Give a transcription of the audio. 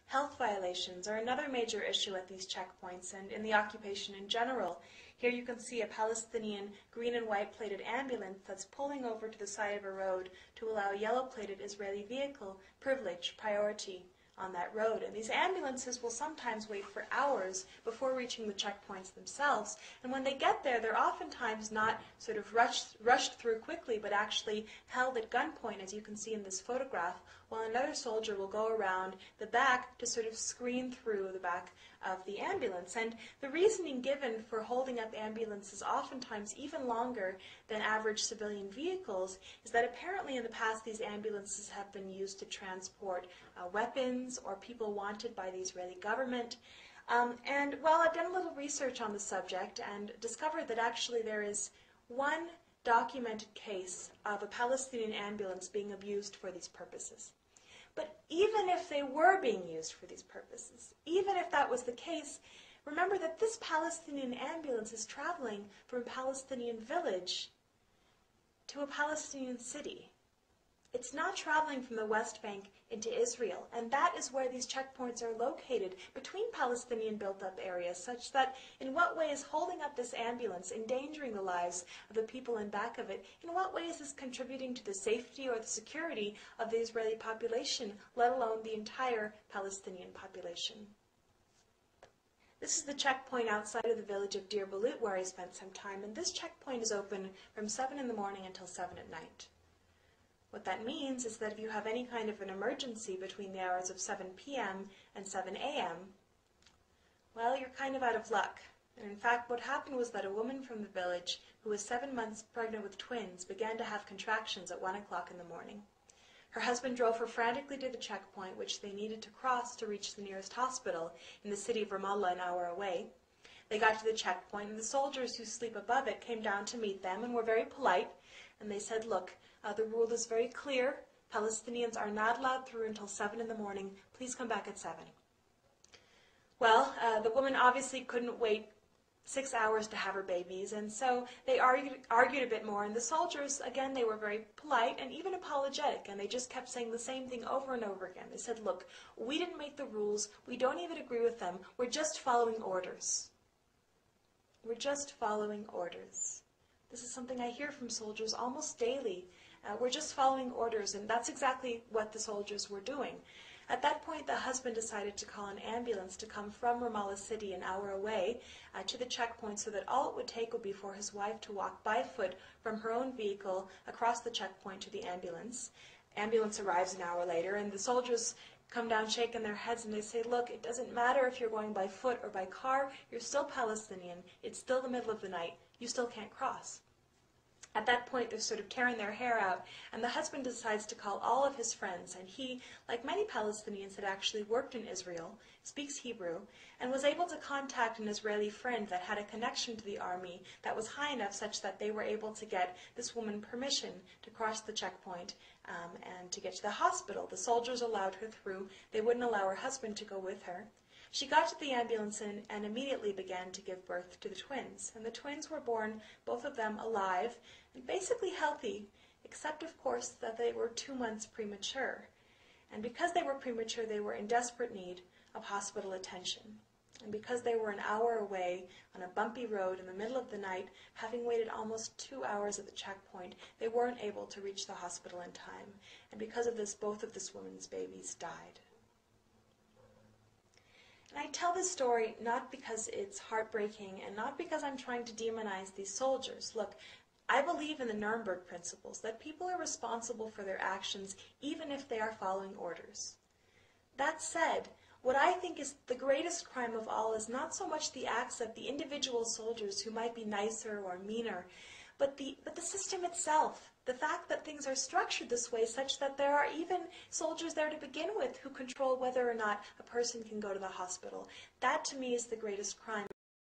Health violations are another major issue at these checkpoints and in the occupation in general. Here you can see a Palestinian green and white plated ambulance that's pulling over to the side of a road to allow a yellow plated Israeli vehicle privilege priority on that road. And these ambulances will sometimes wait for hours before reaching the checkpoints themselves. And when they get there, they're oftentimes not sort of rushed through quickly, but actually held at gunpoint, as you can see in this photograph, while another soldier will go around the back to sort of screen through the back of the ambulance. And the reasoning given for holding up ambulances oftentimes even longer than average civilian vehicles is that apparently in the past these ambulances have been used to transport weapons or people wanted by the Israeli government. And well, I've done a little research on the subject and discovered that actually there is one documented case of a Palestinian ambulance being abused for these purposes. But even if they were being used for these purposes, even if that was the case, remember that this Palestinian ambulance is traveling from a Palestinian village to a Palestinian city. It's not traveling from the West Bank into Israel, and that is where these checkpoints are located, between Palestinian built-up areas, such that in what way is holding up this ambulance endangering the lives of the people in back of it? In what way is this contributing to the safety or the security of the Israeli population, let alone the entire Palestinian population? This is the checkpoint outside of the village of Deir Balut where I spent some time, and this checkpoint is open from 7 in the morning until 7 at night. What that means is that if you have any kind of an emergency between the hours of 7 p.m. and 7 a.m., well, you're kind of out of luck. And in fact, what happened was that a woman from the village who was 7 months pregnant with twins began to have contractions at 1 o'clock in the morning. Her husband drove her frantically to the checkpoint, which they needed to cross to reach the nearest hospital in the city of Ramallah, an hour away. They got to the checkpoint, and the soldiers who sleep above it came down to meet them and were very polite. And they said, look, the rule is very clear. Palestinians are not allowed through until 7 in the morning. Please come back at 7. Well, the woman obviously couldn't wait 6 hours to have her babies, and so they argued a bit more. And the soldiers, again, they were very polite and even apologetic, and they just kept saying the same thing over and over again. They said, look, we didn't make the rules. We don't even agree with them. We're just following orders. We're just following orders. This is something I hear from soldiers almost daily. We're just following orders, and that's exactly what the soldiers were doing. At that point, the husband decided to call an ambulance to come from Ramallah City, an hour away, to the checkpoint, so that all it would take would be for his wife to walk by foot from her own vehicle across the checkpoint to the ambulance. Ambulance arrives an hour later, and the soldiers come down shaking their heads, and they say, look, it doesn't matter if you're going by foot or by car, you're still Palestinian, it's still the middle of the night, you still can't cross. At that point, they're sort of tearing their hair out, and the husband decides to call all of his friends, and he, like many Palestinians, had actually worked in Israel, speaks Hebrew, and was able to contact an Israeli friend that had a connection to the army that was high enough such that they were able to get this woman permission to cross the checkpoint and to get to the hospital. The soldiers allowed her through. They wouldn't allow her husband to go with her. She got to the ambulance and immediately began to give birth to the twins. And the twins were born, both of them alive and basically healthy, except, of course, that they were 2 months premature. And because they were premature, they were in desperate need of hospital attention. And because they were an hour away on a bumpy road in the middle of the night, having waited almost 2 hours at the checkpoint, they weren't able to reach the hospital in time. And because of this, both of this woman's babies died. And I tell this story not because it's heartbreaking and not because I'm trying to demonize these soldiers. Look, I believe in the Nuremberg principles, that people are responsible for their actions even if they are following orders. That said, what I think is the greatest crime of all is not so much the acts of the individual soldiers who might be nicer or meaner, but the system itself. The fact that things are structured this way such that there are even soldiers there to begin with who control whether or not a person can go to the hospital. That to me is the greatest crime.